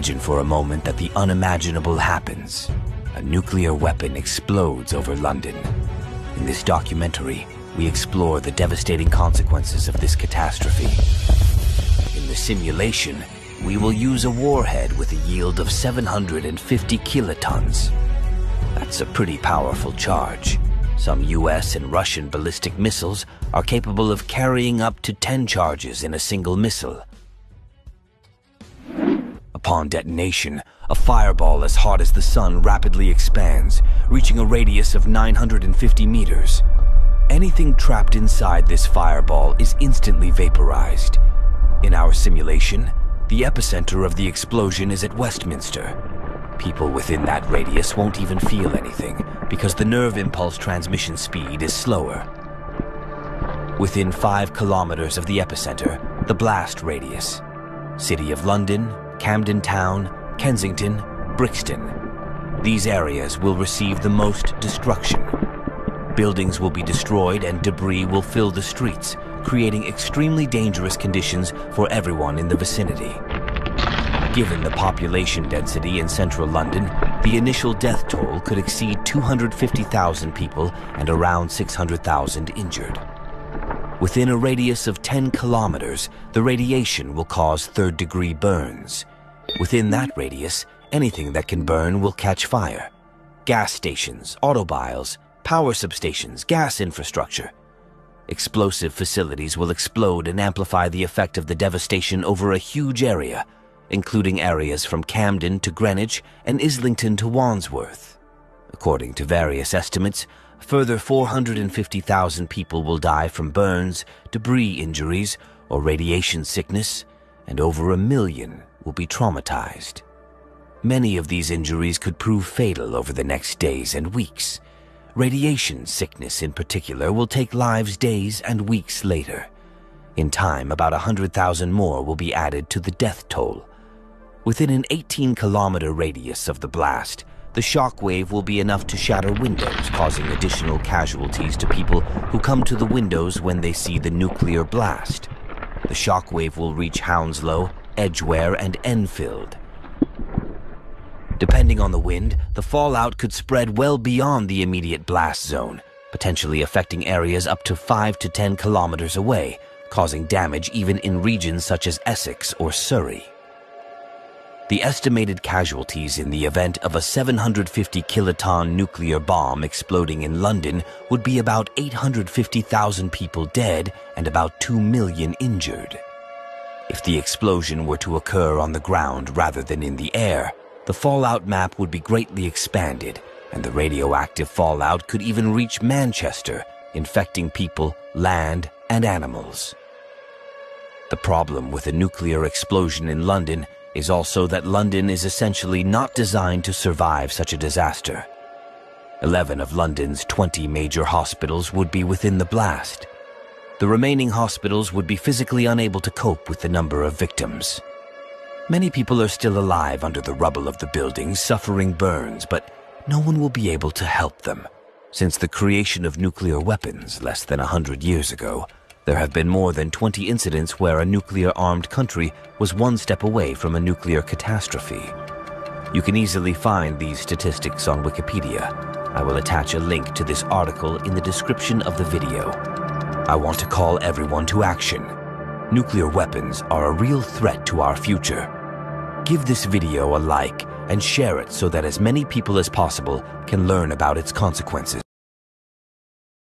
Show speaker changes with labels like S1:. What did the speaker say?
S1: Imagine for a moment that the unimaginable happens. A nuclear weapon explodes over London. In this documentary, we explore the devastating consequences of this catastrophe. In the simulation, we will use a warhead with a yield of 750 kilotons. That's a pretty powerful charge. Some US and Russian ballistic missiles are capable of carrying up to 10 charges in a single missile. Upon detonation, a fireball as hot as the sun rapidly expands, reaching a radius of 950 meters. Anything trapped inside this fireball is instantly vaporized. In our simulation, the epicenter of the explosion is at Westminster. People within that radius won't even feel anything because the nerve impulse transmission speed is slower. Within 5 kilometers of the epicenter, the blast radius. City of London, Camden Town, Kensington, Brixton. These areas will receive the most destruction. Buildings will be destroyed and debris will fill the streets, creating extremely dangerous conditions for everyone in the vicinity. Given the population density in central London, the initial death toll could exceed 250,000 people and around 600,000 injured. Within a radius of 10 kilometers, the radiation will cause third-degree burns. Within that radius, anything that can burn will catch fire. Gas stations, automobiles, power substations, gas infrastructure. Explosive facilities will explode and amplify the effect of the devastation over a huge area, including areas from Camden to Greenwich and Islington to Wandsworth. According to various estimates, a further 450,000 people will die from burns, debris injuries, or radiation sickness, and over 1 million will be traumatized. Many of these injuries could prove fatal over the next days and weeks. Radiation sickness in particular will take lives days and weeks later. In time, about 100,000 more will be added to the death toll. Within an 18-kilometer radius of the blast, the shock wave will be enough to shatter windows, causing additional casualties to people who come to the windows when they see the nuclear blast. The shock wave will reach Hounslow, Edgware, and Enfield. Depending on the wind, the fallout could spread well beyond the immediate blast zone, potentially affecting areas up to 5 to 10 kilometers away, causing damage even in regions such as Essex or Surrey. The estimated casualties in the event of a 750 kiloton nuclear bomb exploding in London would be about 850,000 people dead and about 2 million injured. If the explosion were to occur on the ground rather than in the air, the fallout map would be greatly expanded, and the radioactive fallout could even reach Manchester, infecting people, land, and animals. The problem with a nuclear explosion in London is also that London is essentially not designed to survive such a disaster. 11 of London's 20 major hospitals would be within the blast. The remaining hospitals would be physically unable to cope with the number of victims. Many people are still alive under the rubble of the buildings, suffering burns, but no one will be able to help them. Since the creation of nuclear weapons less than 100 years ago, there have been more than 20 incidents where a nuclear-armed country was one step away from a nuclear catastrophe. You can easily find these statistics on Wikipedia. I will attach a link to this article in the description of the video. I want to call everyone to action. Nuclear weapons are a real threat to our future. Give this video a like and share it so that as many people as possible can learn about its consequences.